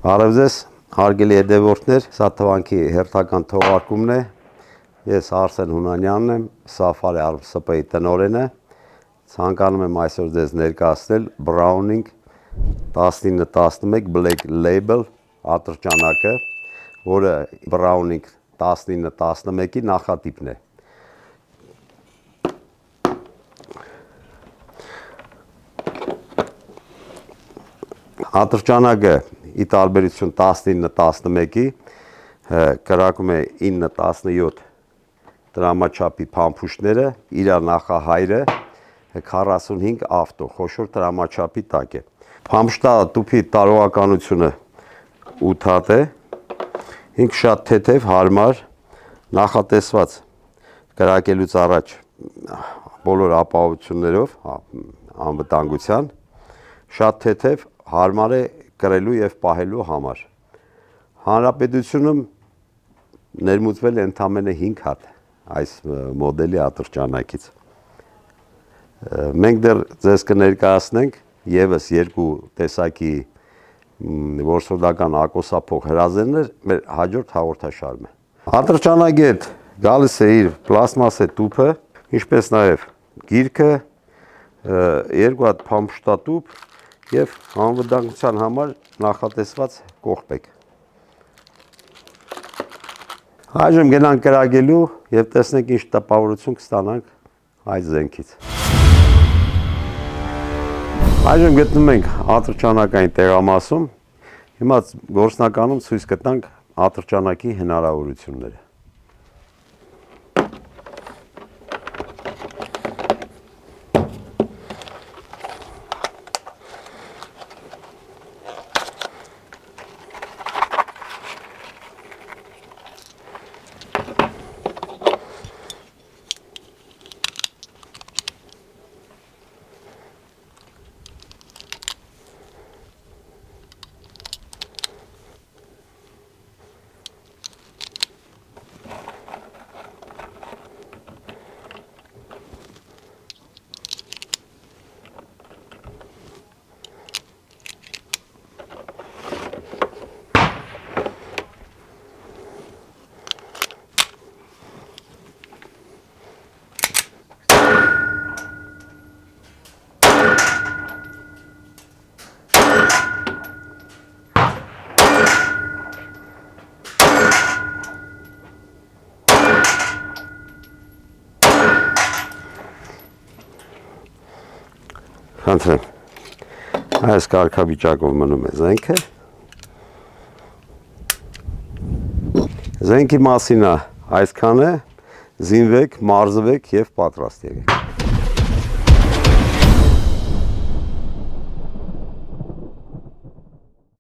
Բարև ձեզ, հարգելի հետևորդներ, սա թվանքի հերթական թողարկումն է։ Ես Արսեն Հունանյանն եմ, Safari ARMSP-ի տնօրենը։ Ցանկանում եմ այսօր ձեզ ներկայացնել Browning 1911 Black Label ատրճանակը, որը Browning 1911-ի նախատիպն է։ Ատրճանակը ի տարբերություն 1911-ի կրակում է 9-17 տրամաչափի փամփուշտները, իր նախահայրը 45 ավտո, խոշոր տրամաչափի տակ է։ Փամփշտատուփի տարողականությունը 8 հատ է, ինքը շատ թեթև, հարմար, նախատեսված կրակելուց առաջ բոլոր ապահովություններով անվտանգության, շատ թեթև, հարմար է կրելու և պահելու համար։ Հանրապետությունում ներմուծվել է ընդամենը 5 հատ այս մոդելի ատրճանակից։ Մենք դեռ ձեզ կներկայացնենք ևս 2 տեսակի որսորդական ակոսափող հրազեններ մեր հաջորդ հաղորդաշարում։ Ատրճանակի հետ գալիս է իր պլաստմասե տուփը, ինչպես նաև գիրքը, 2 հատ փամփշտատուփ և անվտանգության համար նախատեսված կողպեկ։ Այժմ գնանք կրակելու և տեսնենք ինչ տպավորություն կստանանք այս զենքից։ Այժմ գտնվում ենք ատրճանակային տեղամասում, հիմա գործնականում ցույց կտանք ատրճանակի հնարավորությունները։ Խնդրեմ, այս կարգավիճակով մնում է զենքը։ Զենքի մասին այսքան է, զինվեք, մարզվեք և պատրաստ եղեք։